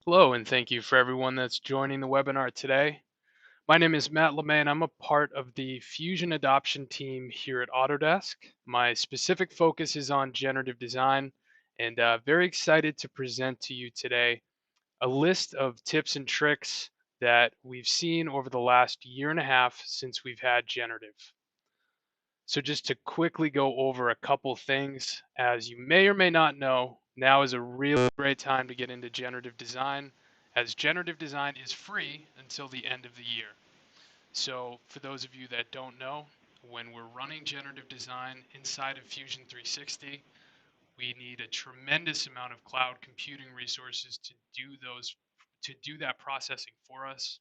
Hello, and thank you for everyone that's joining the webinar today. My name is Matt Lemay, and I'm a part of the Fusion adoption team here at Autodesk. My specific focus is on generative design, and very excited to present to you today a list of tips and tricks that we've seen over the last year and a half since we've had generative. So just to quickly go over a couple things, as you may or may not know, now is a really great time to get into generative design, as generative design is free until the end of the year. So for those of you that don't know, when we're running generative design inside of Fusion 360, we need a tremendous amount of cloud computing resources to do that processing for us.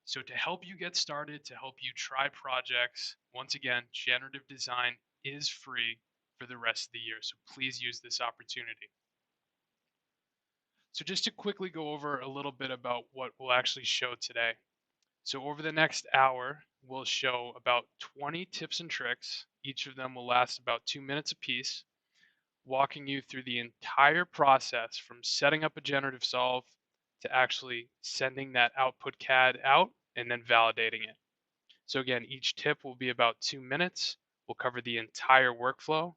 So to help you get started, to help you try projects, once again, generative design is free for the rest of the year. So please use this opportunity. So just to quickly go over a little bit about what we'll actually show today. So over the next hour, we'll show about 20 tips and tricks. Each of them will last about 2 minutes apiece, walking you through the entire process from setting up a generative solve to actually sending that output CAD out and then validating it. So again, each tip will be about 2 minutes. We'll cover the entire workflow,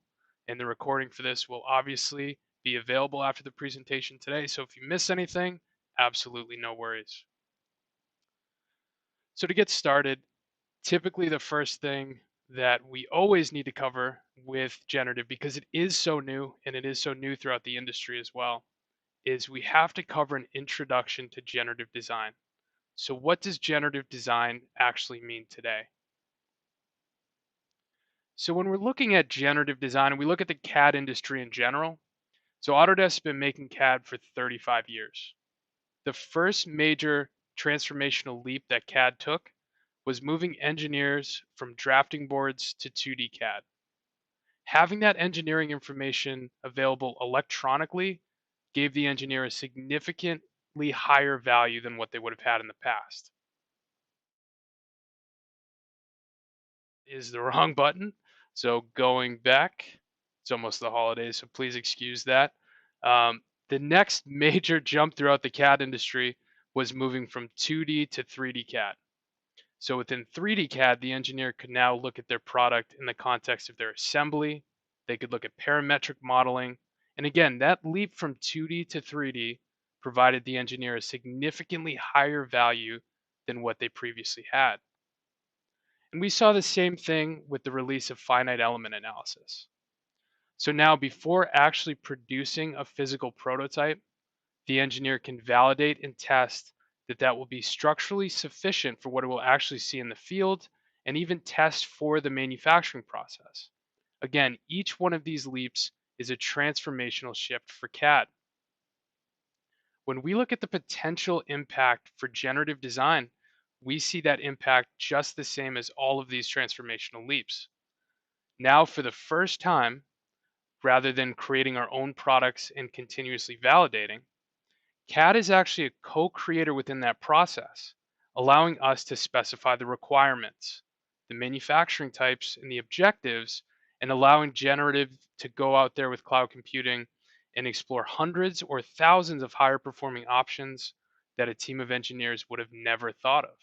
and the recording for this will obviously be available after the presentation today. So if you miss anything, absolutely no worries. So to get started, typically the first thing that we always need to cover with generative, because it is so new and it is so new throughout the industry as well, is we have to cover an introduction to generative design. So what does generative design actually mean today? So when we're looking at generative design and we look at the CAD industry in general, so Autodesk has been making CAD for 35 years. The first major transformational leap that CAD took was moving engineers from drafting boards to 2D CAD. Having that engineering information available electronically gave the engineer a significantly higher value than what they would have had in the past. Is the wrong button. So going back, it's almost the holidays, so please excuse that. The next major jump throughout the CAD industry was moving from 2D to 3D CAD. So within 3D CAD, the engineer could now look at their product in the context of their assembly. They could look at parametric modeling. And again, that leap from 2D to 3D provided the engineer a significantly higher value than what they previously had. And we saw the same thing with the release of finite element analysis. So now before actually producing a physical prototype, the engineer can validate and test that that will be structurally sufficient for what it will actually see in the field and even test for the manufacturing process. Again, each one of these leaps is a transformational shift for CAD. When we look at the potential impact for generative design, we see that impact just the same as all of these transformational leaps. Now, for the first time, rather than creating our own products and continuously validating, CAD is actually a co-creator within that process, allowing us to specify the requirements, the manufacturing types, and the objectives, and allowing generative to go out there with cloud computing and explore hundreds or thousands of higher performing options that a team of engineers would have never thought of.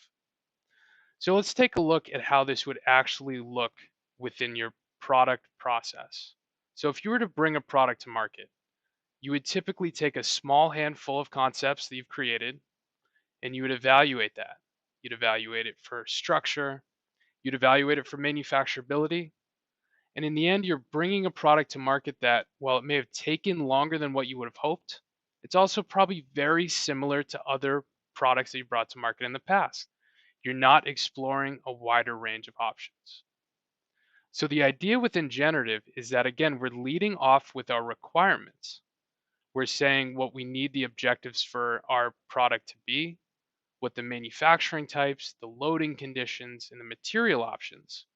So let's take a look at how this would actually look within your product process. So if you were to bring a product to market, you would typically take a small handful of concepts that you've created and you would evaluate that. You'd evaluate it for structure, you'd evaluate it for manufacturability, and in the end, you're bringing a product to market that, while it may have taken longer than what you would have hoped, it's also probably very similar to other products that you brought to market in the past. You're not exploring a wider range of options. So the idea within generative is that, again, we're leading off with our requirements. We're saying what we need the objectives for our product to be, what the manufacturing types, the loading conditions, and the material options.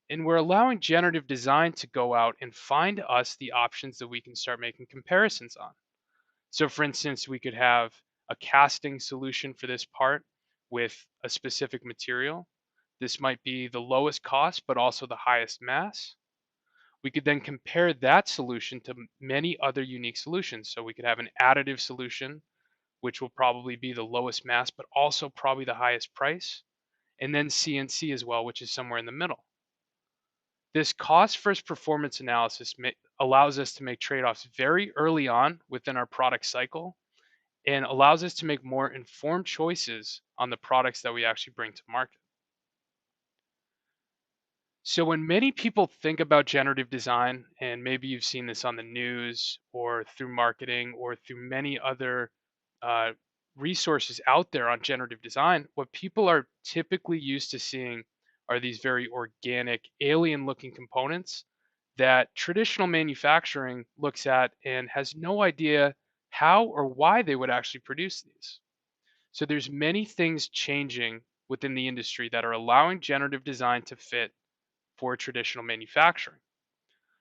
And we're allowing generative design to go out and find us the options that we can start making comparisons on. So for instance, we could have a casting solution for this part with a specific material. This might be the lowest cost, but also the highest mass. We could then compare that solution to many other unique solutions. So we could have an additive solution which will probably be the lowest mass, but also probably the highest price, and then CNC as well, which is somewhere in the middle. This cost first performance analysis allows us to make trade offs very early on within our product cycle and allows us to make more informed choices on the products that we actually bring to market. So, when many people think about generative design, and maybe you've seen this on the news or through marketing or through many other uh, resources out there on generative design, what people are typically used to seeing are these very organic, alien looking components that traditional manufacturing looks at and has no idea how or why they would actually produce these. So, there's many things changing within the industry that are allowing generative design to fit for traditional manufacturing.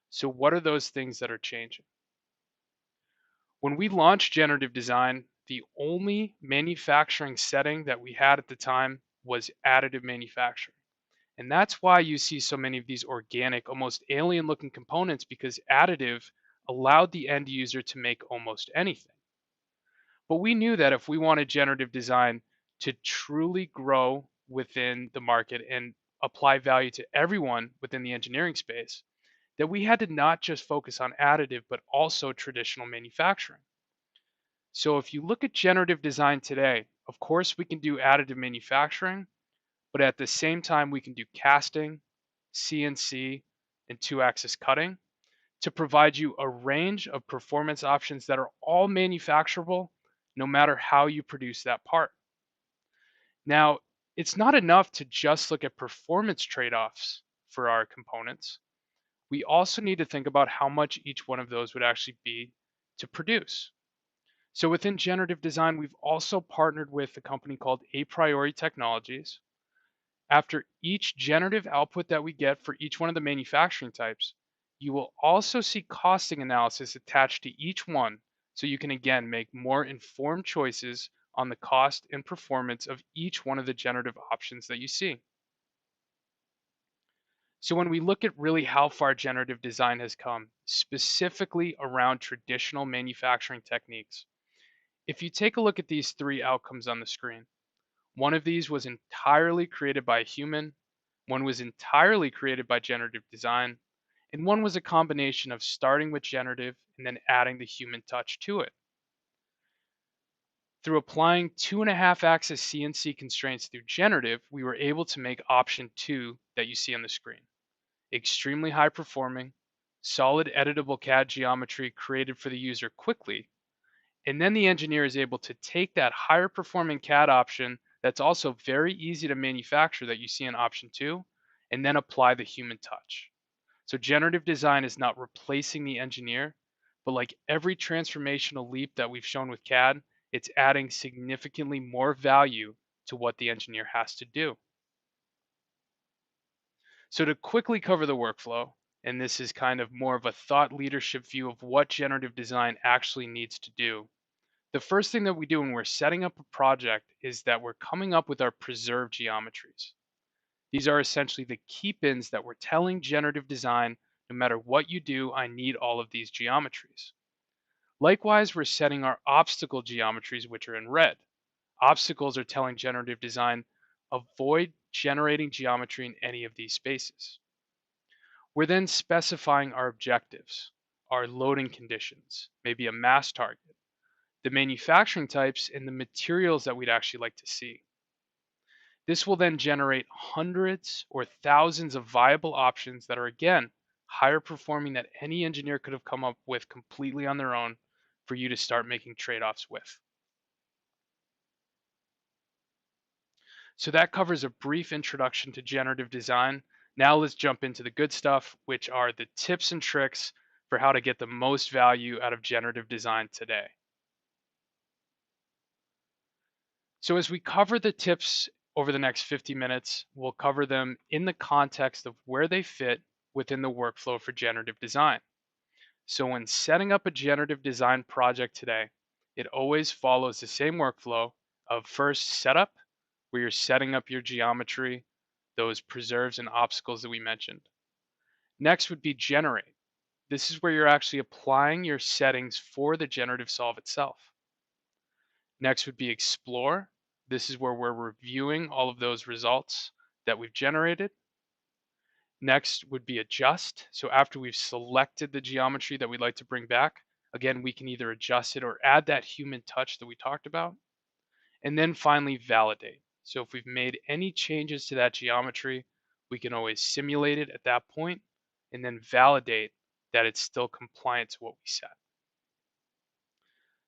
So, what are those things that are changing? When we launched generative design, the only manufacturing setting that we had at the time was additive manufacturing. And that's why you see so many of these organic, almost alien looking components, because additive allowed the end user to make almost anything. But we knew that if we wanted generative design to truly grow within the market and apply value to everyone within the engineering space, that we had to not just focus on additive, but also traditional manufacturing. So if you look at generative design today, of course, we can do additive manufacturing, but at the same time, we can do casting, CNC, and two-axis cutting to provide you a range of performance options that are all manufacturable no matter how you produce that part. Now, it's not enough to just look at performance trade-offs for our components. We also need to think about how much each one of those would actually be to produce. So within generative design, we've also partnered with a company called A Priori Technologies. After each generative output that we get for each one of the manufacturing types, you will also see costing analysis attached to each one, so you can again make more informed choices on the cost and performance of each one of the generative options that you see. So when we look at really how far generative design has come, specifically around traditional manufacturing techniques, if you take a look at these three outcomes on the screen, one of these was entirely created by a human, one was entirely created by generative design, and one was a combination of starting with generative and then adding the human touch to it. Through applying 2.5-axis CNC constraints through generative, we were able to make option 2 that you see on the screen. Extremely high performing, solid editable CAD geometry created for the user quickly, and then the engineer is able to take that higher performing CAD option that's also very easy to manufacture that you see in option 2, and then apply the human touch. So generative design is not replacing the engineer, but like every transformational leap that we've shown with CAD, it's adding significantly more value to what the engineer has to do. So to quickly cover the workflow, and this is kind of more of a thought leadership view of what generative design actually needs to do. The first thing that we do when we're setting up a project is that we're coming up with our preserved geometries. These are essentially the keep-ins that we're telling generative design, no matter what you do, I need all of these geometries. Likewise, we're setting our obstacle geometries, which are in red. Obstacles are telling generative design, avoid generating geometry in any of these spaces. We're then specifying our objectives, our loading conditions, maybe a mass target, the manufacturing types, and the materials that we'd actually like to see. This will then generate hundreds or thousands of viable options that are, again, higher performing than any engineer could have come up with completely on their own for you to start making trade-offs with. So that covers a brief introduction to generative design. Now let's jump into the good stuff, which are the tips and tricks for how to get the most value out of generative design today. So as we cover the tips over the next 50 minutes, we'll cover them in the context of where they fit within the workflow for generative design. So when setting up a generative design project today, it always follows the same workflow of first setup, where you're setting up your geometry, those preserves and obstacles that we mentioned. Next would be generate. This is where you're actually applying your settings for the generative solve itself. Next would be explore. This is where we're reviewing all of those results that we've generated. Next would be adjust. So after we've selected the geometry that we'd like to bring back, again, we can either adjust it or add that human touch that we talked about. And then finally, validate. So if we've made any changes to that geometry, we can always simulate it at that point and then validate that it's still compliant to what we set.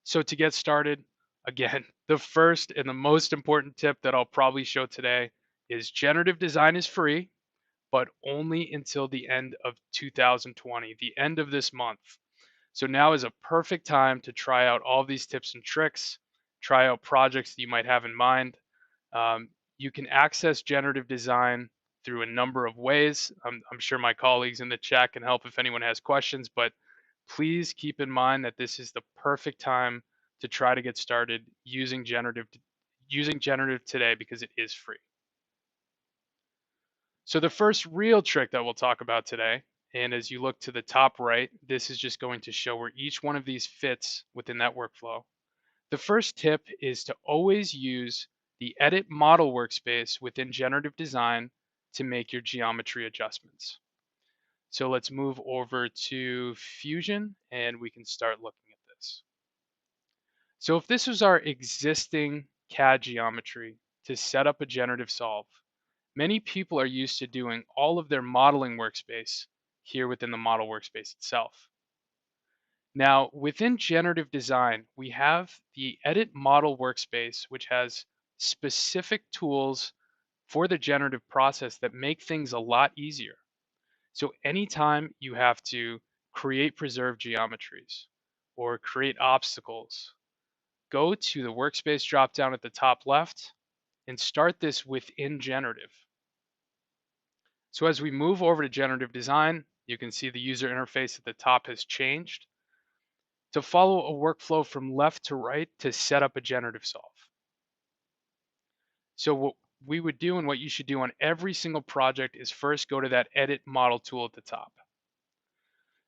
So to get started, again, the first and the most important tip that I'll probably show today is generative design is free, but only until the end of 2020, the end of this month. So now is a perfect time to try out all these tips and tricks, try out projects that you might have in mind. Um, you can access generative design through a number of ways. I'm sure my colleagues in the chat can help if anyone has questions, but please keep in mind that this is the perfect time to try to get started using generative today because it is free. So the first real trick that we'll talk about today, and as you look to the top right, this is just going to show where each one of these fits within that workflow. The first tip is to always use the Edit Model workspace within Generative Design to make your geometry adjustments. So let's move over to Fusion and we can start looking at this. So if this was our existing CAD geometry to set up a generative solve, many people are used to doing all of their modeling workspace here within the model workspace itself. Now, within generative design, we have the edit model workspace, which has specific tools for the generative process that make things a lot easier. So anytime you have to create preserved geometries or create obstacles, go to the workspace dropdown at the top left and start this within generative. So as we move over to generative design, you can see the user interface at the top has changed to follow a workflow from left to right to set up a generative solve. So what we would do and what you should do on every single project is first go to that edit model tool at the top.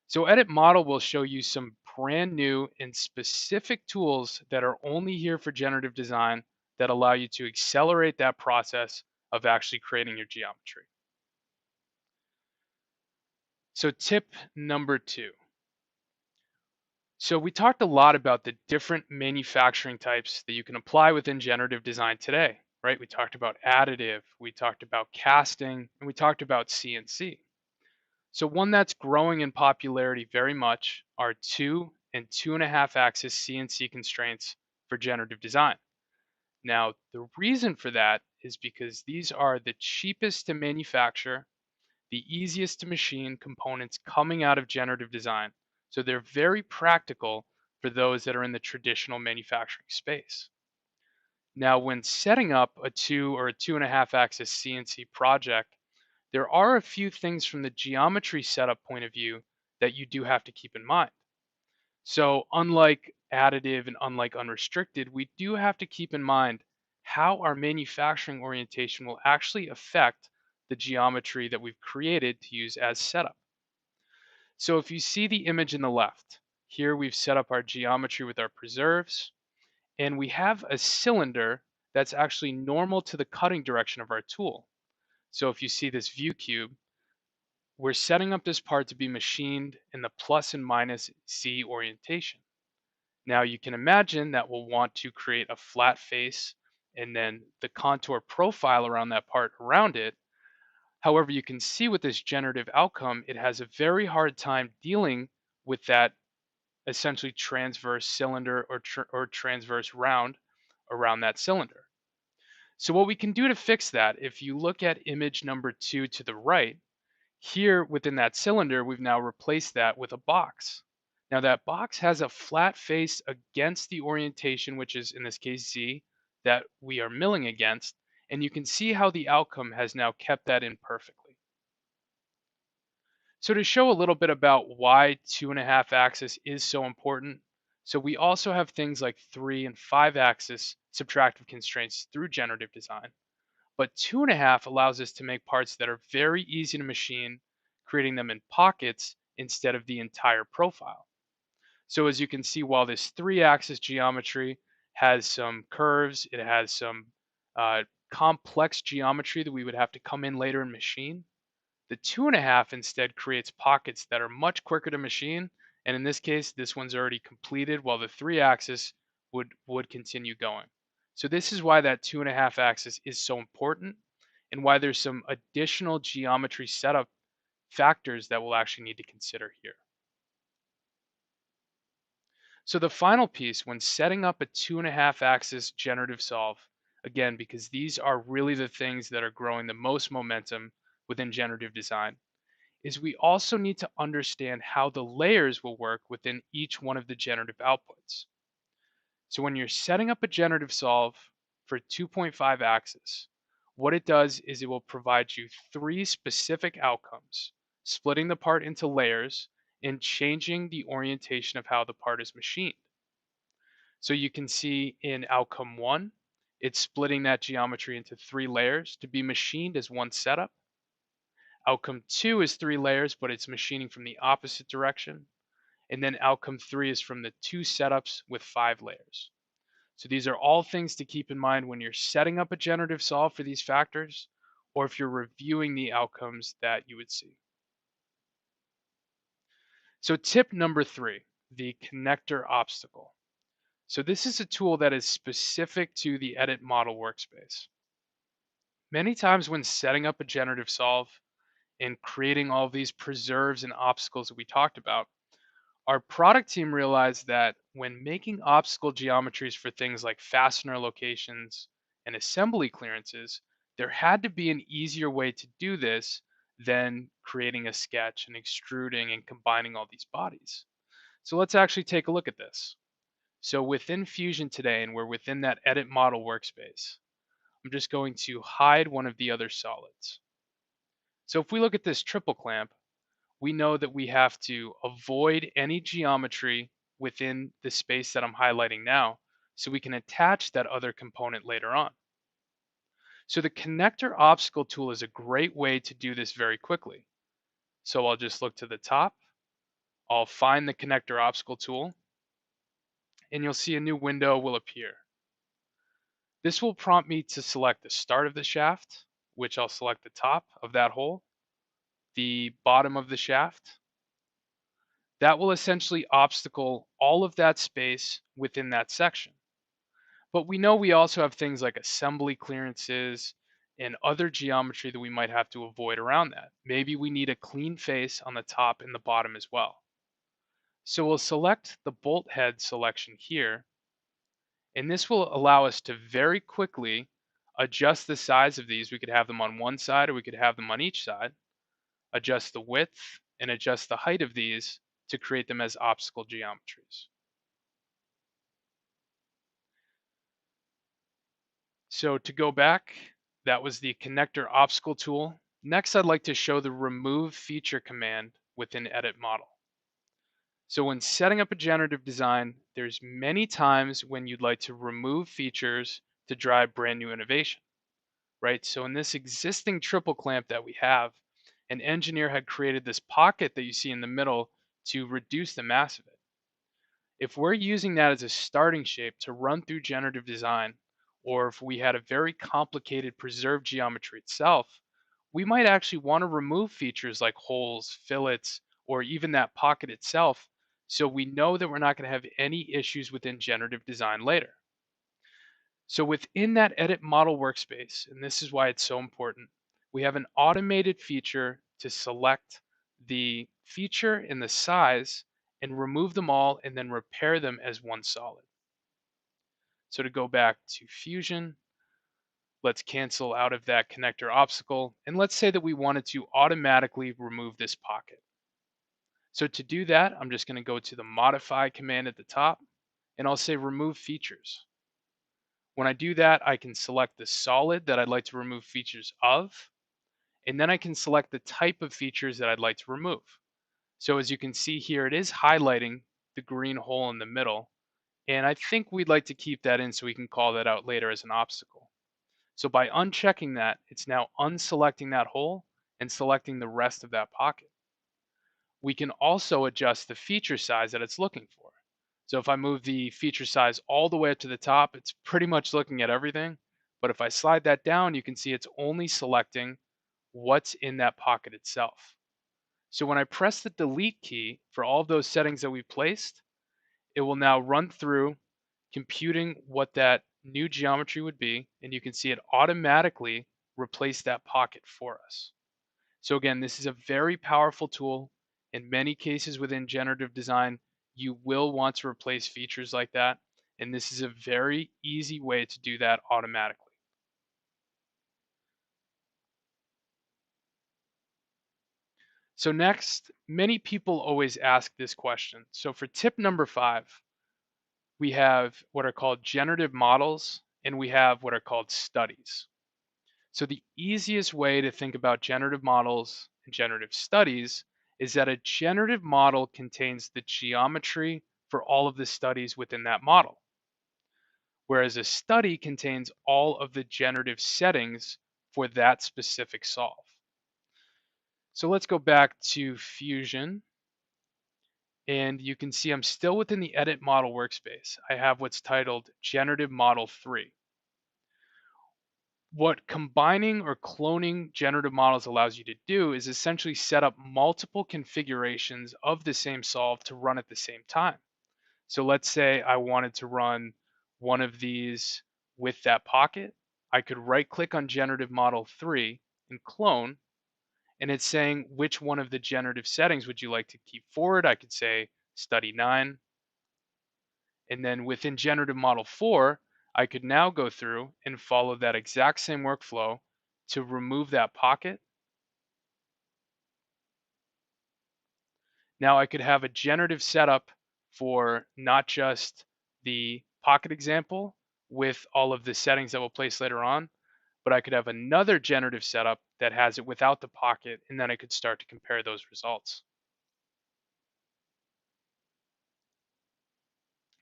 So edit model will show you some brand new and specific tools that are only here for generative design that allow you to accelerate that process of actually creating your geometry. So tip number 2. So we talked a lot about the different manufacturing types that you can apply within generative design today, right? We talked about additive, we talked about casting, and we talked about CNC. So one that's growing in popularity very much are 2 and 2.5 axis CNC constraints for generative design. Now, the reason for that is because these are the cheapest to manufacture, the easiest to machine components coming out of generative design. So they're very practical for those that are in the traditional manufacturing space. Now, when setting up a 2 or a 2.5 axis CNC project, there are a few things from the geometry setup point of view that you do have to keep in mind. So unlike additive and unlike unrestricted, we do have to keep in mind how our manufacturing orientation will actually affect the geometry that we've created to use as setup. So if you see the image in the left, here we've set up our geometry with our preserves, and we have a cylinder that's actually normal to the cutting direction of our tool. So if you see this view cube, we're setting up this part to be machined in the plus and minus Z orientation. Now you can imagine that we'll want to create a flat face and then the contour profile around that part around it. However, you can see with this generative outcome, it has a very hard time dealing with that essentially transverse cylinder or transverse round around that cylinder. So what we can do to fix that, if you look at image number 2 to the right, here within that cylinder, we've now replaced that with a box. Now that box has a flat face against the orientation, which is in this case Z, that we are milling against, and you can see how the outcome has now kept that in perfectly. So to show a little bit about why 2.5 axis is so important, so we also have things like 3 and 5 axis subtractive constraints through generative design. But 2.5 allows us to make parts that are very easy to machine, creating them in pockets instead of the entire profile. So as you can see, while this 3-axis geometry has some curves, it has some uh, complex geometry that we would have to come in later and machine. The 2.5 instead creates pockets that are much quicker to machine, and in this case, this one's already completed, while the 3 axis would continue going. So this is why that 2.5 axis is so important, and why there's some additional geometry setup factors that we'll actually need to consider here. So the final piece, when setting up a 2.5 axis generative solve, again, because these are really the things that are growing the most momentum within generative design, is we also need to understand how the layers will work within each one of the generative outputs. So when you're setting up a generative solve for 2.5 axis, what it does is it will provide you 3 specific outcomes, splitting the part into layers and changing the orientation of how the part is machined. So you can see in outcome 1, it's splitting that geometry into 3 layers to be machined as one setup. Outcome 2 is 3 layers, but it's machining from the opposite direction. And then outcome 3 is from the 2 setups with 5 layers. So these are all things to keep in mind when you're setting up a generative solve for these factors, or if you're reviewing the outcomes that you would see. So tip number 3, the connector obstacle. So this is a tool that is specific to the edit model workspace. Many times when setting up a generative solve and creating all of these preserves and obstacles that we talked about, our product team realized that when making obstacle geometries for things like fastener locations and assembly clearances, there had to be an easier way to do this than creating a sketch and extruding and combining all these bodies. So let's actually take a look at this. So within Fusion today, and we're within that edit model workspace, I'm just going to hide one of the other solids. So if we look at this triple clamp, we know that we have to avoid any geometry within the space that I'm highlighting now, so we can attach that other component later on. So the connector obstacle tool is a great way to do this very quickly. So I'll just look to the top, I'll find the connector obstacle tool, and you'll see a new window will appear. This will prompt me to select the start of the shaft, which I'll select the top of that hole, the bottom of the shaft. That will essentially obstacle all of that space within that section. But we know we also have things like assembly clearances and other geometry that we might have to avoid around that. Maybe we need a clean face on the top and the bottom as well. So we'll select the bolt head selection here, and this will allow us to very quickly adjust the size of these. We could have them on one side or we could have them on each side, adjust the width and adjust the height of these to create them as obstacle geometries. So to go back, that was the connector obstacle tool. Next, I'd like to show the remove feature command within edit model. So when setting up a generative design, there's many times when you'd like to remove features to drive brand new innovation, right? So in this existing triple clamp that we have, an engineer had created this pocket that you see in the middle to reduce the mass of it. If we're using that as a starting shape to run through generative design, or if we had a very complicated preserved geometry itself, we might actually want to remove features like holes, fillets, or even that pocket itself, so we know that we're not going to have any issues within generative design later. So within that edit model workspace, and this is why it's so important, we have an automated feature to select the feature and the size and remove them all and then repair them as one solid. So to go back to Fusion, let's cancel out of that connector obstacle. And let's say that we wanted to automatically remove this pocket. So to do that, I'm just going to go to the modify command at the top and I'll say remove features. When I do that, I can select the solid that I'd like to remove features of, and then I can select the type of features that I'd like to remove. So as you can see here, it is highlighting the green hole in the middle, and I think we'd like to keep that in so we can call that out later as an obstacle. So by unchecking that, it's now unselecting that hole and selecting the rest of that pocket. We can also adjust the feature size that it's looking for. So if I move the feature size all the way up to the top, it's pretty much looking at everything. But if I slide that down, you can see it's only selecting what's in that pocket itself. So when I press the delete key for all of those settings that we placed, it will now run through computing what that new geometry would be, and you can see it automatically replace that pocket for us. So again, this is a very powerful tool. In many cases within generative design, you will want to replace features like that, and this is a very easy way to do that automatically. So next, many people always ask this question. So for tip number 5, we have what are called generative models, and we have what are called studies. So the easiest way to think about generative models and generative studies is that a generative model contains the geometry for all of the studies within that model, whereas a study contains all of the generative settings for that specific solve. So let's go back to Fusion, and you can see I'm still within the Edit Model workspace. I have what's titled Generative Model 3. What combining or cloning generative models allows you to do is essentially set up multiple configurations of the same solve to run at the same time. So let's say I wanted to run one of these with that pocket. I could right click on generative model 3 and clone, and it's saying which one of the generative settings would you like to keep forward. I could say study 9. And then within generative model 4, I could now go through and follow that exact same workflow to remove that pocket. Now I could have a generative setup for not just the pocket example with all of the settings that we'll place later on, but I could have another generative setup that has it without the pocket, and then I could start to compare those results.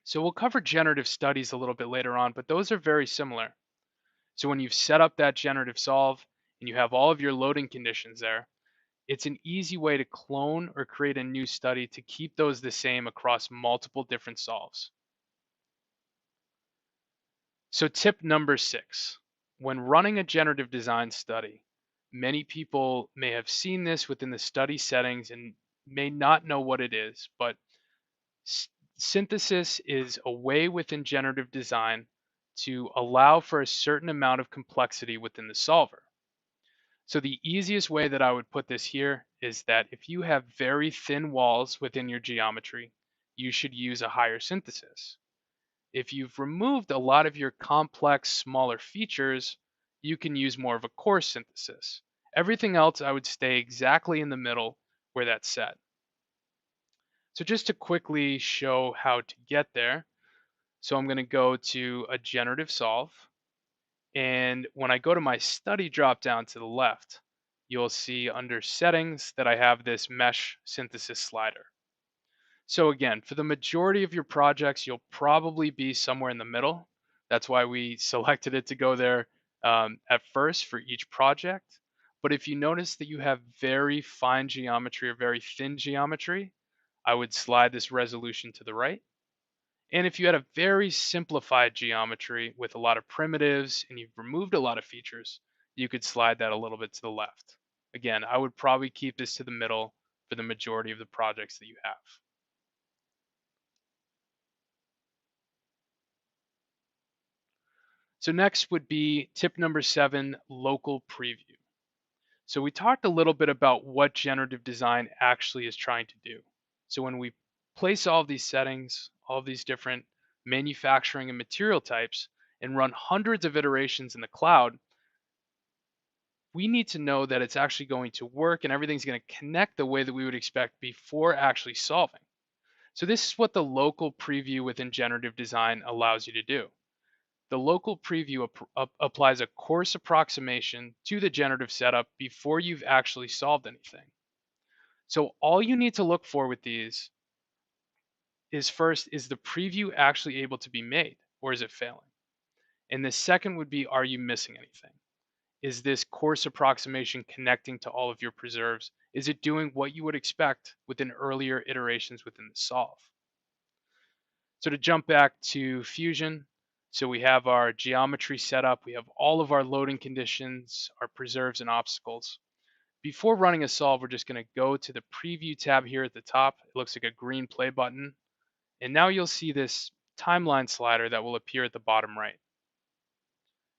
So we'll cover generative studies a little bit later on, but those are very similar. So when you've set up that generative solve and you have all of your loading conditions there, it's an easy way to clone or create a new study to keep those the same across multiple different solves. So tip number 6, when running a generative design study, many people may have seen this within the study settings and may not know what it is, but synthesis is a way within generative design to allow for a certain amount of complexity within the solver. So the easiest way that I would put this here is that if you have very thin walls within your geometry, you should use a higher synthesis. If you've removed a lot of your complex, smaller features, you can use more of a coarse synthesis. Everything else, I would stay exactly in the middle where that's set. So just to quickly show how to get there, so I'm going to go to a generative solve. And when I go to my study drop down to the left, you'll see under settings that I have this mesh synthesis slider. So again, for the majority of your projects, you'll probably be somewhere in the middle. That's why we selected it to go there at first for each project. But if you notice that you have very fine geometry or very thin geometry, I would slide this resolution to the right. And if you had a very simplified geometry with a lot of primitives and you've removed a lot of features, you could slide that a little bit to the left. Again, I would probably keep this to the middle for the majority of the projects that you have. So next would be tip number 7, local preview. So we talked a little bit about what generative design actually is trying to do. So when we place all of these settings, all of these different manufacturing and material types, and run hundreds of iterations in the cloud, we need to know that it's actually going to work and everything's going to connect the way that we would expect before actually solving. So this is what the local preview within generative design allows you to do. The local preview applies a coarse approximation to the generative setup before you've actually solved anything. So all you need to look for with these is first, is the preview actually able to be made or is it failing? And the second would be, are you missing anything? Is this coarse approximation connecting to all of your preserves? Is it doing what you would expect within earlier iterations within the solve? So to jump back to Fusion, so we have our geometry set up, we have all of our loading conditions, our preserves and obstacles. Before running a solve, we're just going to go to the preview tab here at the top. It looks like a green play button. And now you'll see this timeline slider that will appear at the bottom right.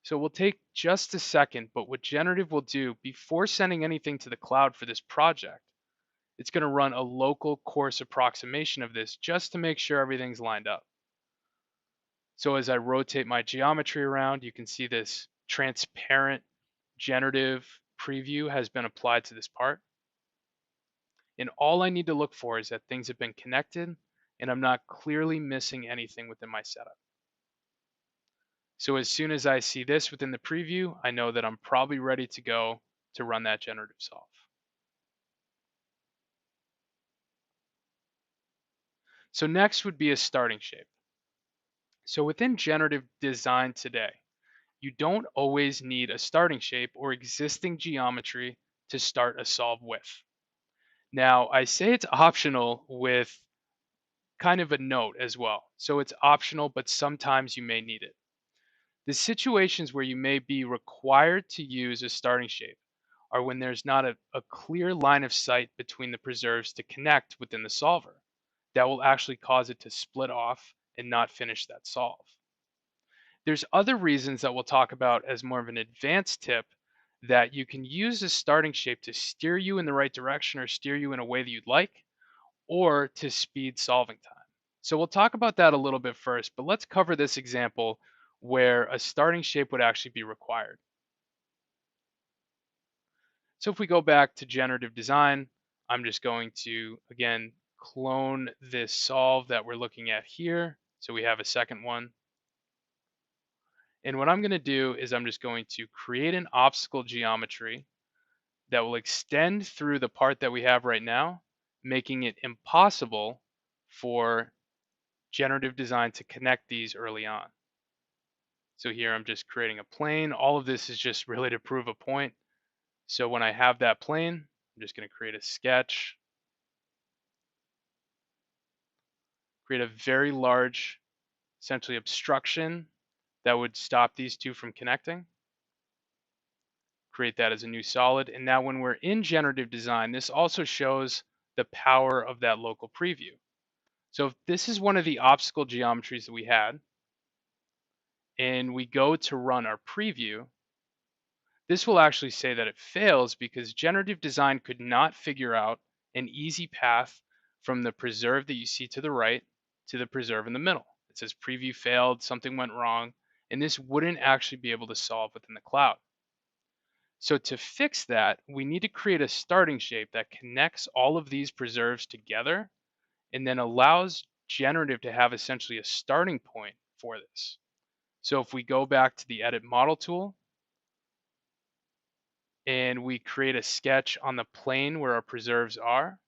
So it will take just a second, but what Generative will do before sending anything to the cloud for this project, it's going to run a local coarse approximation of this just to make sure everything's lined up. So as I rotate my geometry around, you can see this transparent generative preview has been applied to this part. And all I need to look for is that things have been connected and I'm not clearly missing anything within my setup. So as soon as I see this within the preview, I know that I'm probably ready to go to run that generative solve. So next would be a starting shape. So within generative design today, you don't always need a starting shape or existing geometry to start a solve with. Now, I say it's optional with kind of a note as well. So it's optional, but sometimes you may need it. The situations where you may be required to use a starting shape are when there's not a clear line of sight between the preserves to connect within the solver. That will actually cause it to split off and not finish that solve. There's other reasons that we'll talk about as more of an advanced tip that you can use a starting shape to steer you in the right direction or steer you in a way that you'd like, or to speed solving time. So we'll talk about that a little bit first, but let's cover this example where a starting shape would actually be required. So if we go back to generative design, I'm just going to, again, clone this solve that we're looking at here. So we have a second one. And what I'm going to do is I'm just going to create an obstacle geometry that will extend through the part that we have right now, making it impossible for generative design to connect these early on. So here I'm just creating a plane. All of this is just really to prove a point. So when I have that plane, I'm just going to create a sketch, create a very large, essentially obstruction that would stop these two from connecting. Create that as a new solid. And now when we're in generative design, this also shows the power of that local preview. So if this is one of the obstacle geometries that we had, and we go to run our preview, this will actually say that it fails because generative design could not figure out an easy path from the preserve that you see to the right to the preserve in the middle. It says preview failed, something went wrong, and this wouldn't actually be able to solve within the cloud. So to fix that, we need to create a starting shape that connects all of these preserves together and then allows generative to have essentially a starting point for this. So if we go back to the edit model tool and we create a sketch on the plane where our preserves are,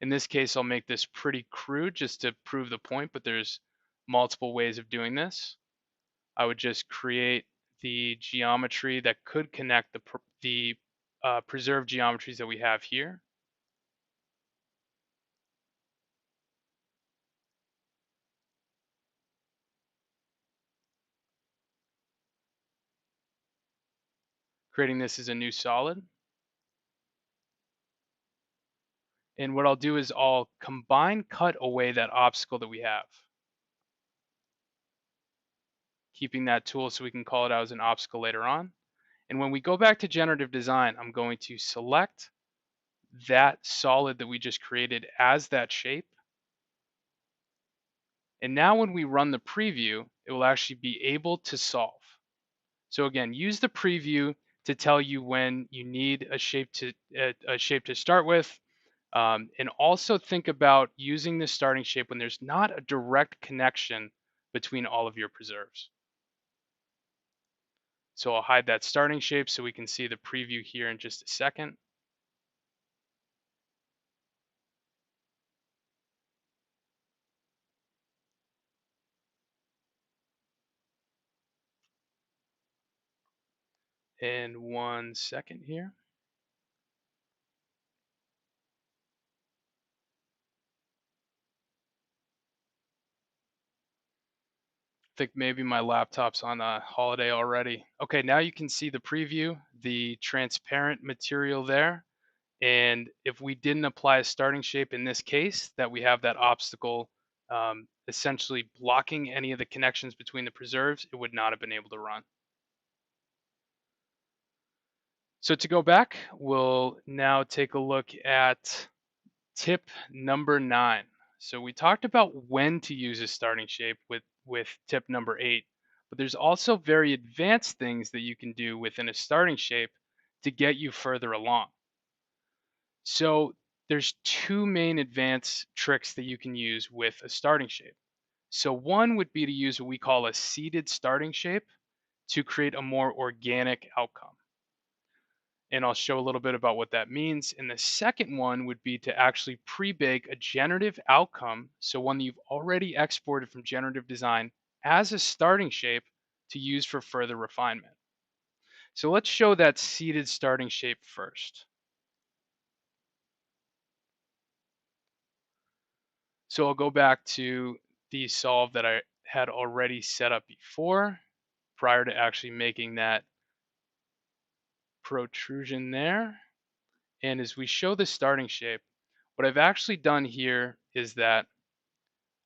in this case, I'll make this pretty crude just to prove the point, but there's multiple ways of doing this. I would just create the geometry that could connect the preserved geometries that we have here. Creating this as a new solid. And what I'll do is I'll combine cut away that obstacle that we have, keeping that tool so we can call it out as an obstacle later on. And when we go back to generative design, I'm going to select that solid that we just created as that shape. And now when we run the preview, it will actually be able to solve. So again, use the preview to tell you when you need a shape to start with. And also think about using the starting shape when there's not a direct connection between all of your preserves. So I'll hide that starting shape so we can see the preview here in just a second. In 1 second here. think maybe my laptop's on a holiday already. Okay, now you can see the preview, the transparent material there. And if we didn't apply a starting shape in this case, that we have that obstacle essentially blocking any of the connections between the preserves, it would not have been able to run. So to go back, we'll now take a look at tip number 9. So we talked about when to use a starting shape with tip number 8, but there's also very advanced things that you can do within a starting shape to get you further along. So there's two main advanced tricks that you can use with a starting shape. So one would be to use what we call a seeded starting shape to create a more organic outcome. And I'll show a little bit about what that means. And the second one would be to actually pre-bake a generative outcome, so one that you've already exported from generative design as a starting shape to use for further refinement. So let's show that seeded starting shape first. So I'll go back to the solve that I had already set up before, prior to actually making that protrusion there. And as we show the starting shape, what I've actually done here is that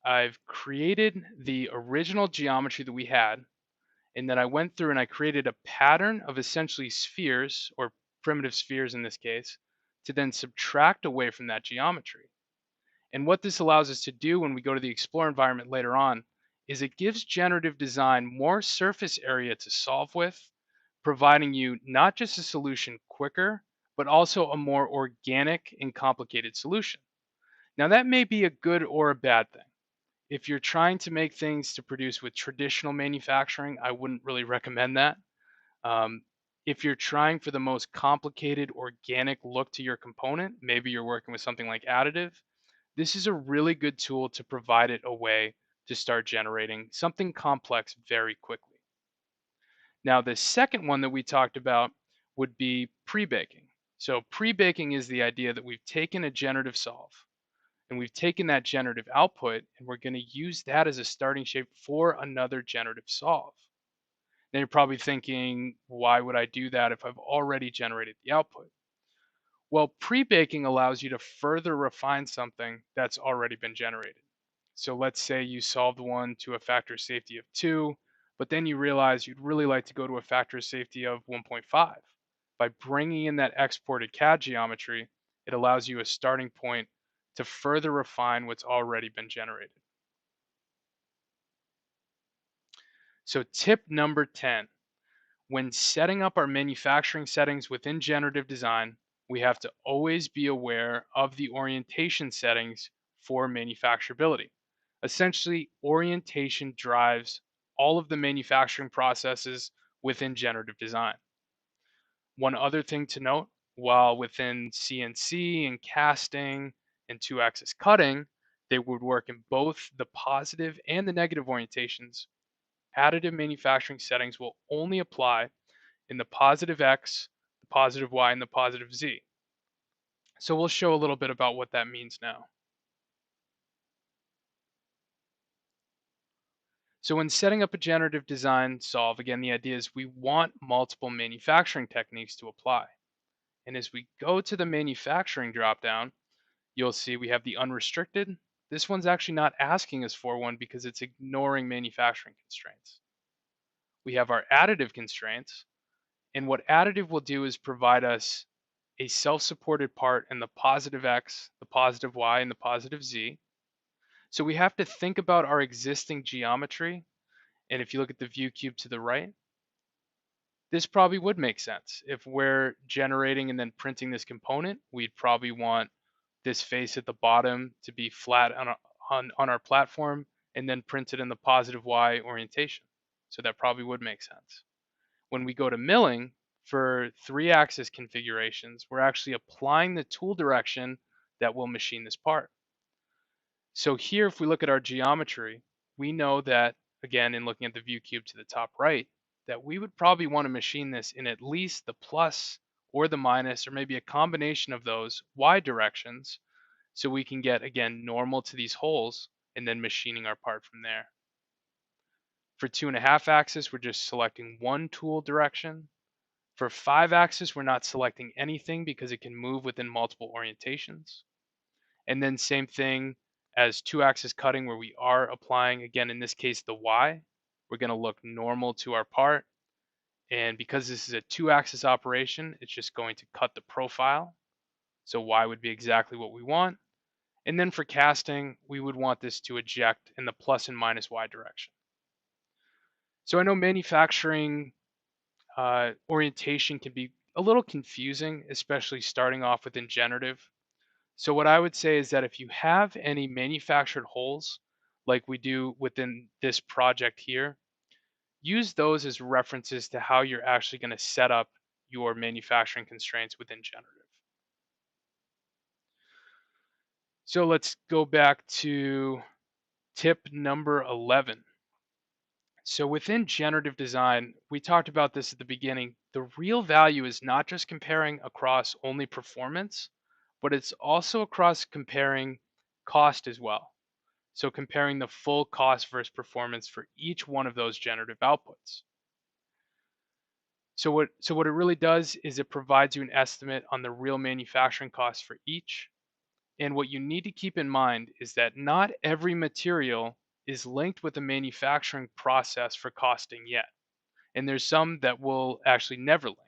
I've created the original geometry that we had, and then I went through and I created a pattern of essentially spheres, or primitive spheres in this case, to then subtract away from that geometry. And what this allows us to do when we go to the Explore environment later on is it gives generative design more surface area to solve with, providing you not just a solution quicker, but also a more organic and complicated solution. Now, that may be a good or a bad thing. If you're trying to make things to produce with traditional manufacturing, I wouldn't really recommend that. Um, if you're trying for the most complicated organic look to your component, maybe you're working with something like additive, this is a really good tool to provide it a way to start generating something complex very quickly. Now, the second one that we talked about would be pre-baking. So pre-baking is the idea that we've taken a generative solve and we've taken that generative output and we're going to use that as a starting shape for another generative solve. Now you're probably thinking, why would I do that if I've already generated the output? Well, pre-baking allows you to further refine something that's already been generated. So let's say you solved one to a factor of safety of 2, but then you realize you'd really like to go to a factor of safety of 1.5. By bringing in that exported CAD geometry, it allows you a starting point to further refine what's already been generated. So tip number 10, when setting up our manufacturing settings within generative design, we have to always be aware of the orientation settings for manufacturability. Essentially, orientation drives all of the manufacturing processes within generative design. One other thing to note, while within CNC and casting and two-axis cutting, they would work in both the positive and the negative orientations, additive manufacturing settings will only apply in the positive X, the positive Y, and the positive Z. So we'll show a little bit about what that means now. So when setting up a generative design solve, again, the idea is we want multiple manufacturing techniques to apply. And as we go to the manufacturing dropdown, you'll see we have the unrestricted. This one's actually not asking us for one because it's ignoring manufacturing constraints. We have our additive constraints. And what additive will do is provide us a self-supported part in the positive X, the positive Y, and the positive Z. So we have to think about our existing geometry. And if you look at the view cube to the right, this probably would make sense. If we're generating and then printing this component, we'd probably want this face at the bottom to be flat on our platform and then printed in the positive Y orientation. So that probably would make sense. When we go to milling for 3-axis configurations, we're actually applying the tool direction that will machine this part. So here, if we look at our geometry, we know that, again, in looking at the view cube to the top right, that we would probably want to machine this in at least the plus or the minus, or maybe a combination of those Y directions, so we can get, again, normal to these holes and then machining our part from there. For 2.5 axis, we're just selecting one tool direction. For 5 axis, we're not selecting anything because it can move within multiple orientations. And then same thing as 2-axis cutting, where we are applying, again, in this case, the Y. We're going to look normal to our part. And because this is a 2-axis operation, it's just going to cut the profile. So Y would be exactly what we want. And then for casting, we would want this to eject in the plus and minus Y direction. So I know manufacturing orientation can be a little confusing, especially starting off within generative. So what I would say is that if you have any manufactured holes, like we do within this project here, use those as references to how you're actually going to set up your manufacturing constraints within generative. So let's go back to tip number 11. So within generative design, we talked about this at the beginning. The real value is not just comparing across only performance, but it's also across comparing cost as well. So comparing the full cost versus performance for each one of those generative outputs. So what it really does is it provides you an estimate on the real manufacturing costs for each. And what you need to keep in mind is that not every material is linked with a manufacturing process for costing yet. And there's some that will actually never link.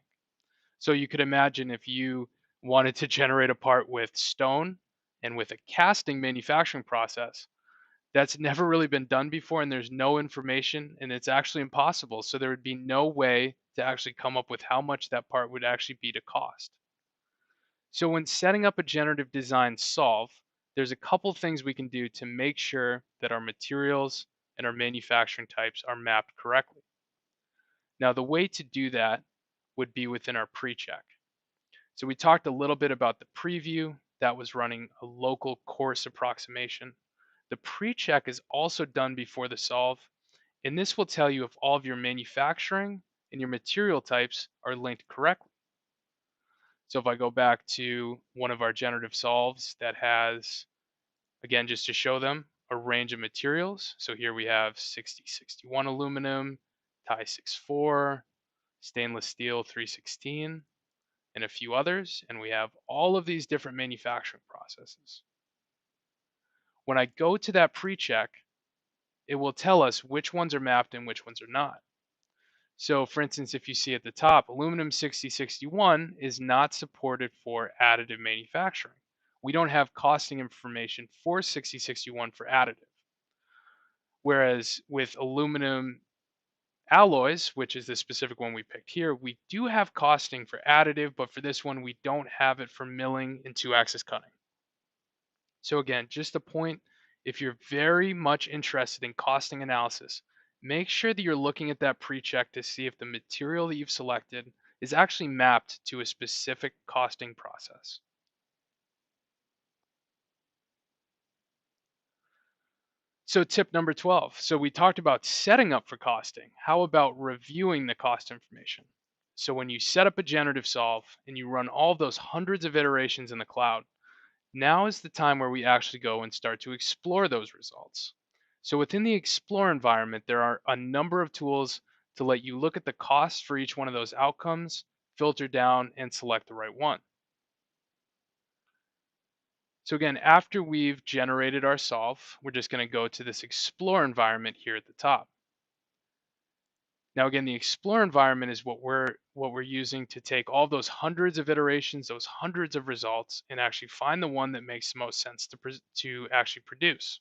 So you could imagine if you wanted to generate a part with stone and with a casting manufacturing process, that's never really been done before, and there's no information, and it's actually impossible. So there would be no way to actually come up with how much that part would actually be to cost. So when setting up a generative design solve, there's a couple things we can do to make sure that our materials and our manufacturing types are mapped correctly. Now, the way to do that would be within our pre-check. So we talked a little bit about the preview that was running a local coarse approximation. The pre-check is also done before the solve, and this will tell you if all of your manufacturing and your material types are linked correctly. So if I go back to one of our generative solves that has, again, just to show them, a range of materials. So here we have 6061 aluminum, Ti 64, stainless steel 316, and a few others. And we have all of these different manufacturing processes. When I go to that pre-check, it will tell us which ones are mapped and which ones are not. So for instance, if you see at the top, aluminum 6061 is not supported for additive manufacturing. We don't have costing information for 6061 for additive. Whereas with aluminum alloys, which is the specific one we picked here, we do have costing for additive, but for this one, we don't have it for milling and 2-axis cutting. So again, just a point, if you're very much interested in costing analysis, make sure that you're looking at that pre-check to see if the material that you've selected is actually mapped to a specific costing process. So tip number 12. So we talked about setting up for costing. How about reviewing the cost information? So when you set up a generative solve and you run all those hundreds of iterations in the cloud, now is the time where we actually go and start to explore those results. So within the Explore environment, there are a number of tools to let you look at the costs for each one of those outcomes, filter down, and select the right one. So again, after we've generated our solve, we're just going to go to this Explore environment here at the top. Now again, the Explore environment is what we're using to take all those hundreds of iterations, those hundreds of results, and actually find the one that makes the most sense to actually produce.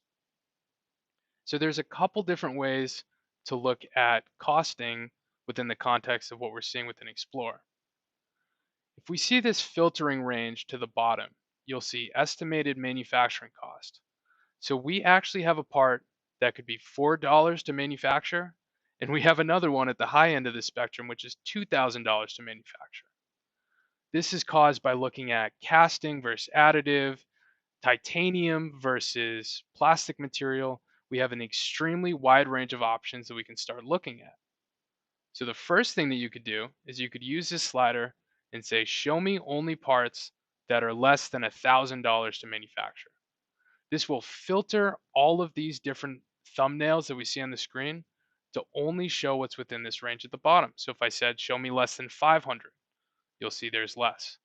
So there's a couple different ways to look at costing within the context of what we're seeing within Explore. If we see this filtering range to the bottom, you'll see estimated manufacturing cost. So we actually have a part that could be $4 to manufacture, and we have another one at the high end of the spectrum, which is $2,000 to manufacture. This is caused by looking at casting versus additive, titanium versus plastic material. We have an extremely wide range of options that we can start looking at. So the first thing that you could do is you could use this slider and say, show me only parts that are less than $1,000 to manufacture. This will filter all of these different thumbnails that we see on the screen to only show what's within this range at the bottom. So if I said, show me less than 500, you'll see there's less.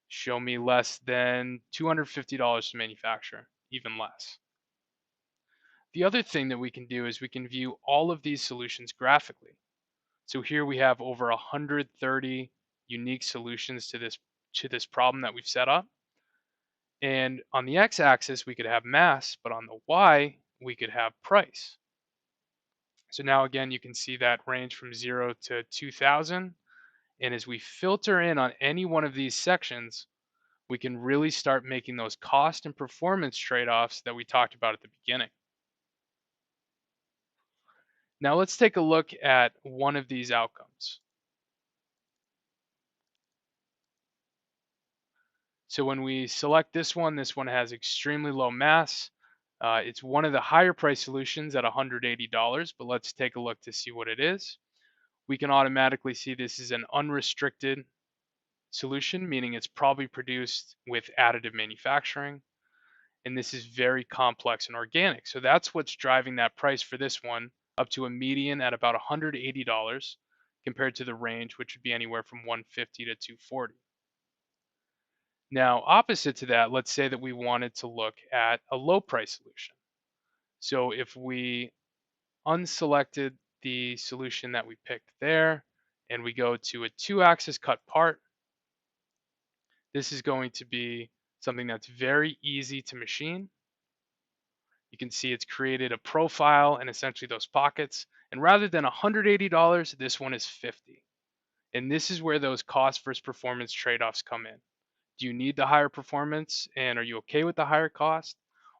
Show me less than $250 to manufacture, even less. The other thing that we can do is we can view all of these solutions graphically. So here we have over 130 unique solutions to this problem that we've set up. And on the x-axis, we could have mass, but on the y, we could have price. So now again, you can see that range from 0 to 2000. And as we filter in on any one of these sections, we can really start making those cost and performance trade-offs that we talked about at the beginning. Now let's take a look at one of these outcomes. So when we select this one has extremely low mass. It's one of the higher price solutions at $180, but let's take a look to see what it is. We can automatically see this is an unrestricted solution, meaning it's probably produced with additive manufacturing. And this is very complex and organic. So that's what's driving that price for this one up to a median at about $180 compared to the range, which would be anywhere from 150 to 240. Now, opposite to that, let's say that we wanted to look at a low price solution. So if we unselected the solution that we picked there and we go to a 2-axis cut part, this is going to be something that's very easy to machine. You can see it's created a profile and essentially those pockets. And rather than $180, this one is $50. And this is where those cost versus performance trade-offs come in. Do you need the higher performance and are you okay with the higher cost?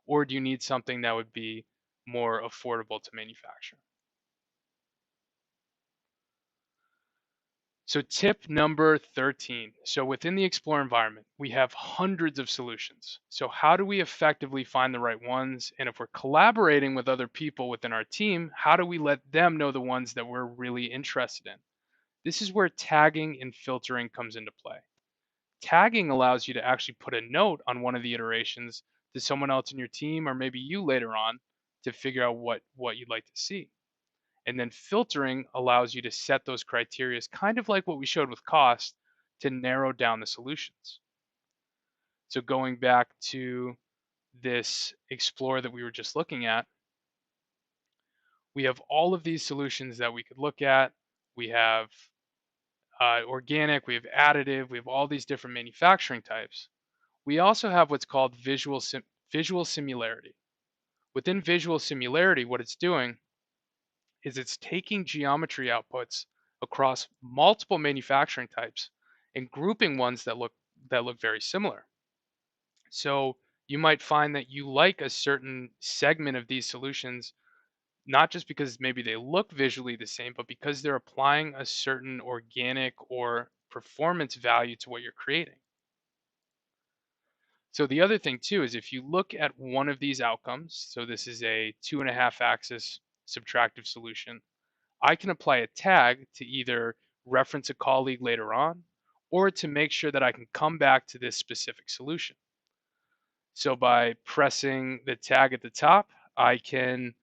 Or do you need something that would be more affordable to manufacture? So tip number 13. So within the Explore environment, we have hundreds of solutions. So how do we effectively find the right ones? And if we're collaborating with other people within our team, how do we let them know the ones that we're really interested in? This is where tagging and filtering comes into play. Tagging allows you to actually put a note on one of the iterations to someone else in your team or maybe you later on to figure out what you'd like to see. And then filtering allows you to set those criteria, kind of like what we showed with cost, to narrow down the solutions. So going back to this Explore that we were just looking at, we have all of these solutions that we could look at. We have organic, we have additive, we have all these different manufacturing types. We also have what's called visual similarity. Within visual similarity, what it's doing is it's taking geometry outputs across multiple manufacturing types and grouping ones that look very similar. So you might find that you like a certain segment of these solutions, not just because maybe they look visually the same, but because they're applying a certain organic or performance value to what you're creating. So the other thing too is if you look at one of these outcomes, so this is a 2.5-axis subtractive solution, I can apply a tag to either reference a colleague later on or to make sure that I can come back to this specific solution. So by pressing the tag at the top, I can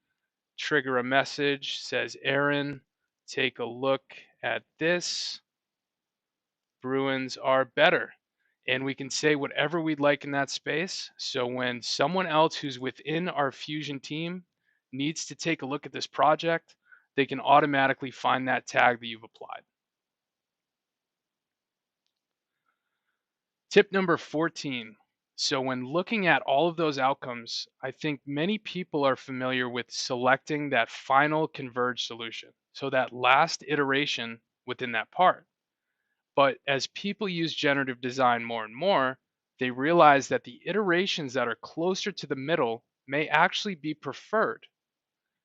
trigger a message, says, Aaron, take a look at this. Bruins are better. And we can say whatever we'd like in that space. So when someone else who's within our Fusion team needs to take a look at this project, they can automatically find that tag that you've applied. Tip number 14. So when looking at all of those outcomes, I think many people are familiar with selecting that final converged solution. So that last iteration within that part. But as people use generative design more and more, they realize that the iterations that are closer to the middle may actually be preferred.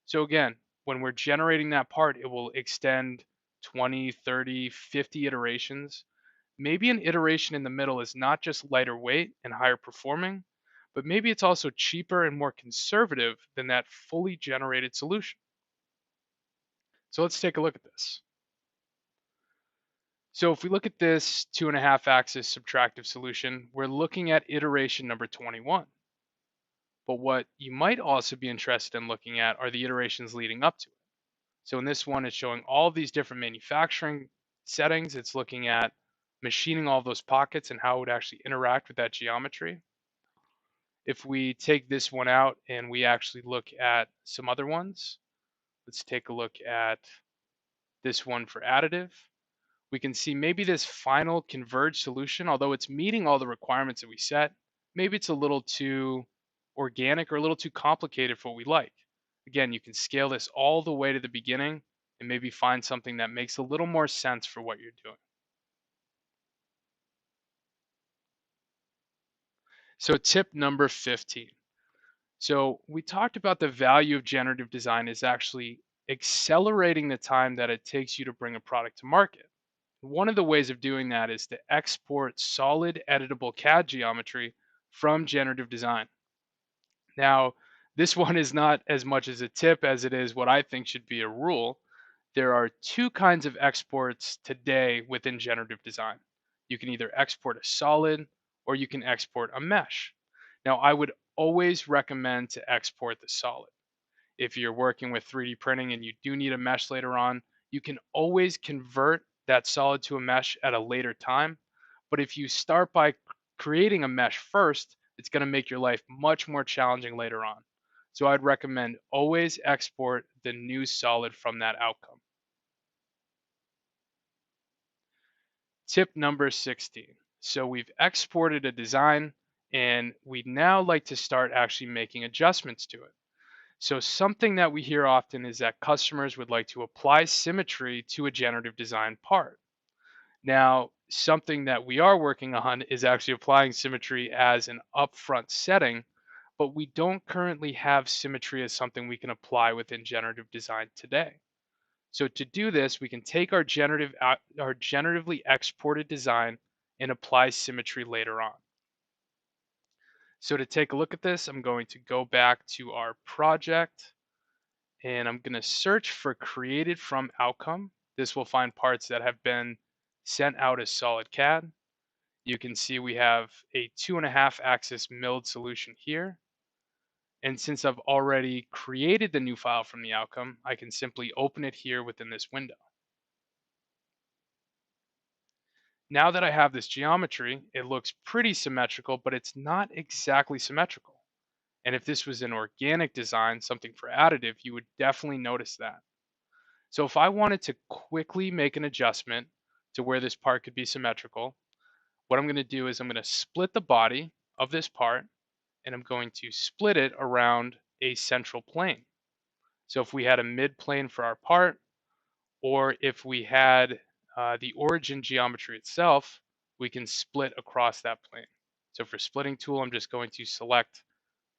So again, when we're generating that part, it will extend 20, 30, 50 iterations. Maybe an iteration in the middle is not just lighter weight and higher performing, but maybe it's also cheaper and more conservative than that fully generated solution. So let's take a look at this. So if we look at this 2.5-axis subtractive solution, we're looking at iteration number 21. But what you might also be interested in looking at are the iterations leading up to it. So in this one, it's showing all of these different manufacturing settings. It's looking at machining all those pockets and how it would actually interact with that geometry. If we take this one out and we actually look at some other ones, let's take a look at this one for additive. We can see maybe this final converged solution, although it's meeting all the requirements that we set, maybe it's a little too organic or a little too complicated for what we like. Again, you can scale this all the way to the beginning and maybe find something that makes a little more sense for what you're doing. So tip number 15. So we talked about the value of generative design is actually accelerating the time that it takes you to bring a product to market. One of the ways of doing that is to export solid editable CAD geometry from generative design. Now, this one is not as much as a tip as it is what I think should be a rule. There are two kinds of exports today within generative design. You can either export a solid or you can export a mesh. Now, I would always recommend to export the solid. If you're working with 3D printing and you do need a mesh later on, you can always convert that solid to a mesh at a later time. But if you start by creating a mesh first, it's going to make your life much more challenging later on. So I'd recommend always export the new solid from that outcome. Tip number 16. So we've exported a design and we'd now like to start actually making adjustments to it. So something that we hear often is that customers would like to apply symmetry to a generative design part. Now, something that we are working on is actually applying symmetry as an upfront setting, but we don't currently have symmetry as something we can apply within generative design today. So to do this, we can take our generatively exported design and apply symmetry later on. So to take a look at this, I'm going to go back to our project and I'm going to search for created from outcome. This will find parts that have been sent out as solid CAD. You can see we have a 2.5 axis milled solution here. And since I've already created the new file from the outcome, I can simply open it here within this window. Now that I have this geometry, it looks pretty symmetrical, but it's not exactly symmetrical. And if this was an organic design, something for additive, you would definitely notice that. So if I wanted to quickly make an adjustment to where this part could be symmetrical, what I'm going to do is I'm going to split the body of this part and I'm going to split it around a central plane. So if we had a mid plane for our part, or if we had the origin geometry itself, we can split across that plane. So for splitting tool, I'm just going to select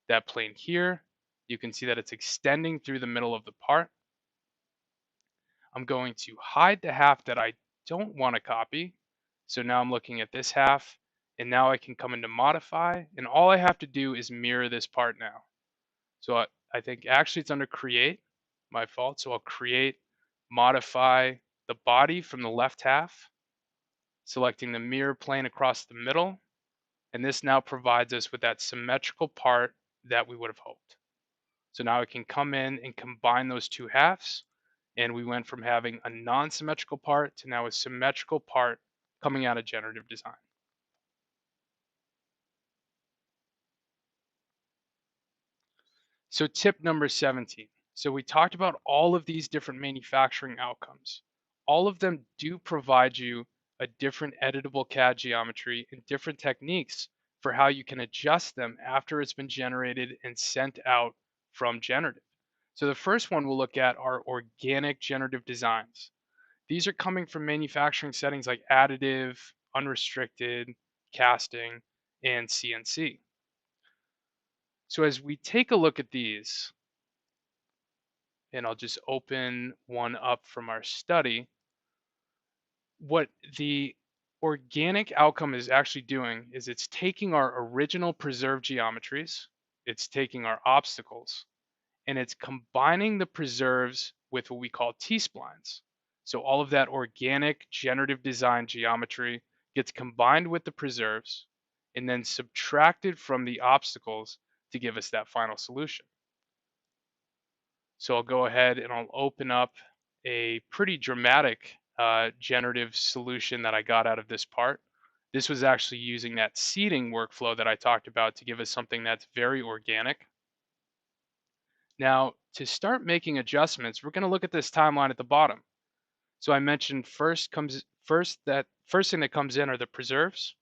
that plane here. You can see that it's extending through the middle of the part. I'm going to hide the half that I don't want to copy. So now I'm looking at this half and now I can come into modify and all I have to do is mirror this part now. So I think actually it's under create, my fault. So I'll create, modify the body from the left half, selecting the mirror plane across the middle. And this now provides us with that symmetrical part that we would have hoped. So now I can come in and combine those two halves. And we went from having a non-symmetrical part to now a symmetrical part coming out of generative design. So tip number 17. So we talked about all of these different manufacturing outcomes. All of them do provide you a different editable CAD geometry and different techniques for how you can adjust them after it's been generated and sent out from generative. So the first one we'll look at are organic generative designs. These are coming from manufacturing settings like additive, unrestricted, casting, and CNC. So as we take a look at these, and I'll just open one up from our study, what the organic outcome is actually doing is it's taking our original preserved geometries, it's taking our obstacles, and it's combining the preserves with what we call T-splines. So all of that organic generative design geometry gets combined with the preserves and then subtracted from the obstacles to give us that final solution. So I'll go ahead and I'll open up a pretty dramatic generative solution that I got out of this part. This was actually using that seeding workflow that I talked about to give us something that's very organic. Now, to start making adjustments, we're going to look at this timeline at the bottom. So I mentioned first thing that comes in are the preserves.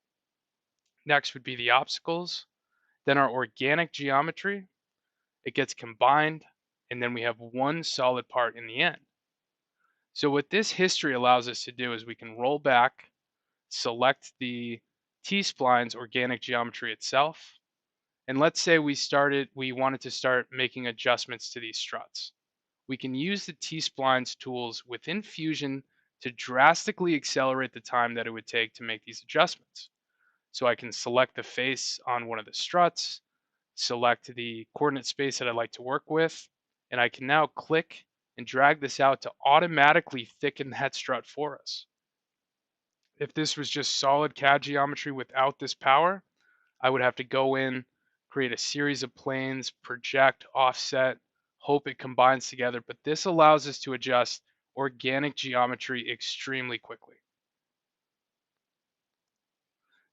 Next would be the obstacles, then our organic geometry. It gets combined, and then we have one solid part in the end. So what this history allows us to do is we can roll back, select the T-spline's organic geometry itself, and let's say we wanted to start making adjustments to these struts. We can use the T-splines tools within Fusion to drastically accelerate the time that it would take to make these adjustments. So I can select the face on one of the struts, select the coordinate space that I'd like to work with, and I can now click and drag this out to automatically thicken that strut for us. If this was just solid CAD geometry without this power, I would have to go in, create a series of planes, project, offset, hope it combines together, but this allows us to adjust organic geometry extremely quickly.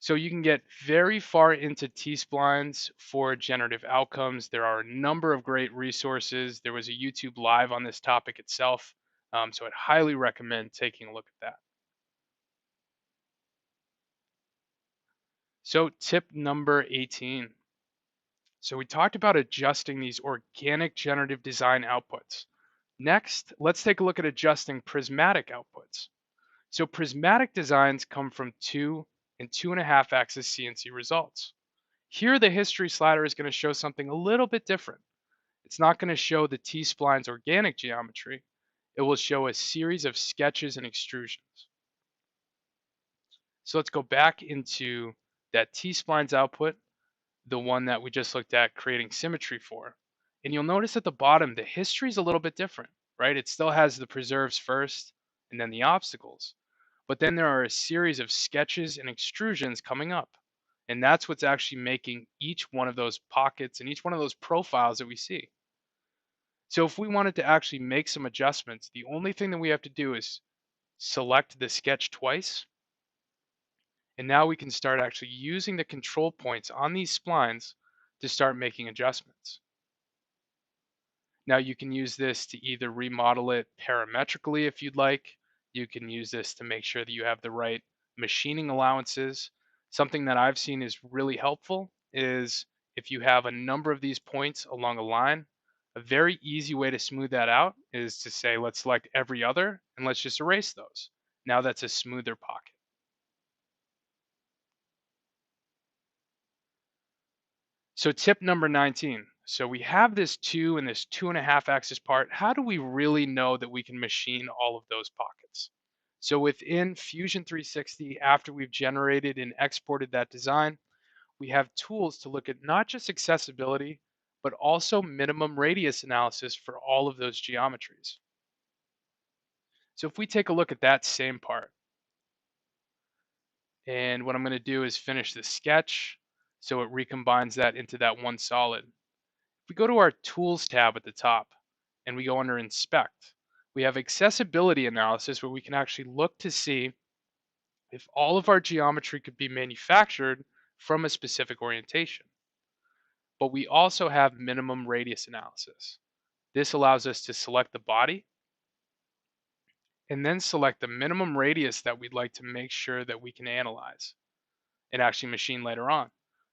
So you can get very far into T-splines for generative outcomes. There are a number of great resources. There was a YouTube live on this topic itself. So I'd highly recommend taking a look at that. So tip number 18. So we talked about adjusting these organic generative design outputs. Next, let's take a look at adjusting prismatic outputs. So prismatic designs come from 2 and 2.5 axis CNC results. Here, the history slider is going to show something a little bit different. It's not going to show the T-spline's organic geometry. It will show a series of sketches and extrusions. So let's go back into that T-splines output, the one that we just looked at creating symmetry for. And you'll notice at the bottom, the history is a little bit different, right? It still has the preserves first and then the obstacles. But then there are a series of sketches and extrusions coming up. And that's what's actually making each one of those pockets and each one of those profiles that we see. So if we wanted to actually make some adjustments, the only thing that we have to do is select the sketch twice. And now we can start actually using the control points on these splines to start making adjustments. Now you can use this to either remodel it parametrically if you'd like. You can use this to make sure that you have the right machining allowances. Something that I've seen is really helpful is if you have a number of these points along a line, a very easy way to smooth that out is to say, let's select every other and let's just erase those. Now that's a smoother pocket. So tip number 19. So we have this 2 and this 2.5 axis part. How do we really know that we can machine all of those pockets? So within Fusion 360, after we've generated and exported that design, we have tools to look at not just accessibility, but also minimum radius analysis for all of those geometries. So if we take a look at that same part, and what I'm going to do is finish the sketch, so it recombines that into that one solid. If we go to our Tools tab at the top and we go under Inspect, we have Accessibility Analysis where we can actually look to see if all of our geometry could be manufactured from a specific orientation. But we also have Minimum Radius Analysis. This allows us to select the body and then select the minimum radius that we'd like to make sure that we can analyze and actually machine later on.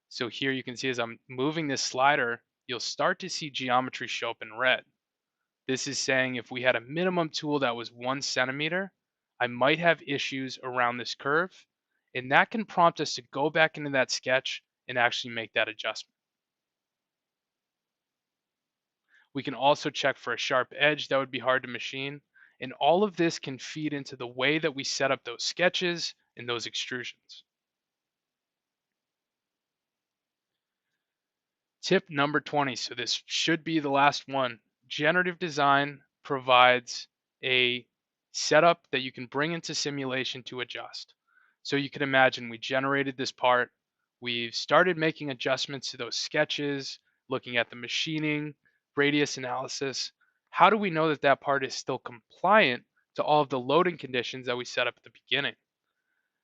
So here you can see as I'm moving this slider, you'll start to see geometry show up in red. This is saying if we had a minimum tool that was 1 centimeter, I might have issues around this curve, and that can prompt us to go back into that sketch and actually make that adjustment. We can also check for a sharp edge that would be hard to machine, and all of this can feed into the way that we set up those sketches and those extrusions. Tip number 20, so this should be the last one. Generative design provides a setup that you can bring into simulation to adjust. So you can imagine we generated this part, we've started making adjustments to those sketches, looking at the machining, radius analysis. How do we know that that part is still compliant to all of the loading conditions that we set up at the beginning?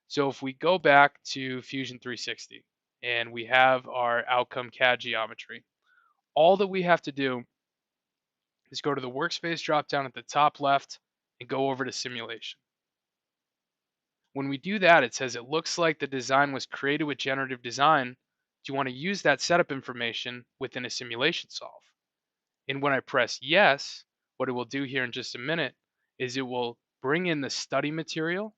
So if we go back to Fusion 360 and we have our outcome CAD geometry, all that we have to do is go to the workspace dropdown at the top left and go over to simulation. When we do that, it says it looks like the design was created with generative design. Do you want to use that setup information within a simulation solve? And when I press yes, what it will do here in just a minute is it will bring in the study material.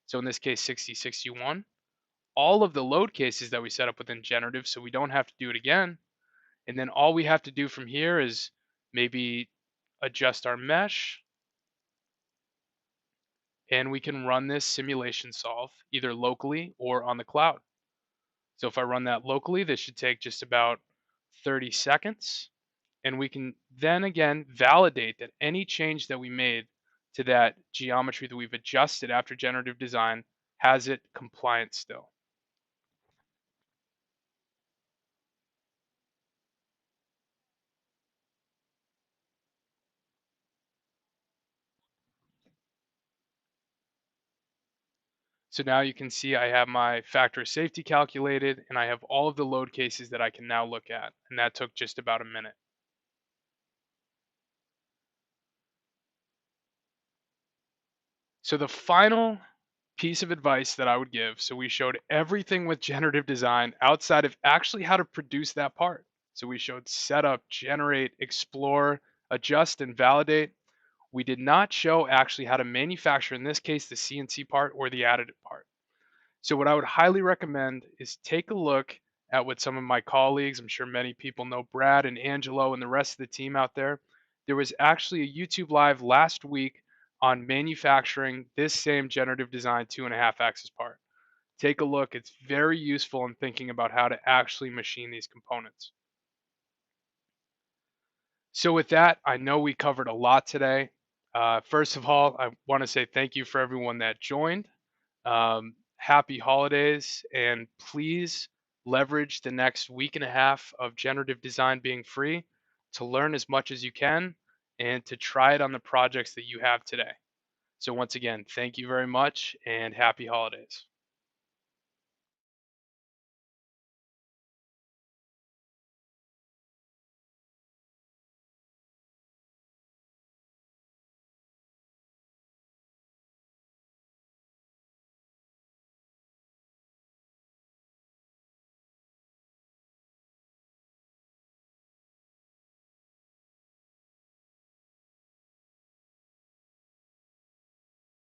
So in this case, 6061, all of the load cases that we set up within generative so we don't have to do it again. And then all we have to do from here is maybe adjust our mesh, and we can run this simulation solve either locally or on the cloud. So if I run that locally, this should take just about 30 seconds. And we can then again validate that any change that we made to that geometry that we've adjusted after generative design has it compliant still. So now you can see I have my factor of safety calculated and I have all of the load cases that I can now look at. And that took just about a minute. So the final piece of advice that I would give, so we showed everything with generative design outside of actually how to produce that part. So we showed setup, generate, explore, adjust, and validate. We did not show actually how to manufacture, in this case, the CNC part or the additive part. So what I would highly recommend is take a look at what some of my colleagues, I'm sure many people know Brad and Angelo and the rest of the team out there. There was actually a YouTube live last week on manufacturing this same generative design 2.5 axis part. Take a look. It's very useful in thinking about how to actually machine these components. So with that, I know we covered a lot today. First of all, I want to say thank you for everyone that joined. Happy holidays, and please leverage the next week and a half of generative design being free to learn as much as you can and to try it on the projects that you have today. So once again, thank you very much and happy holidays.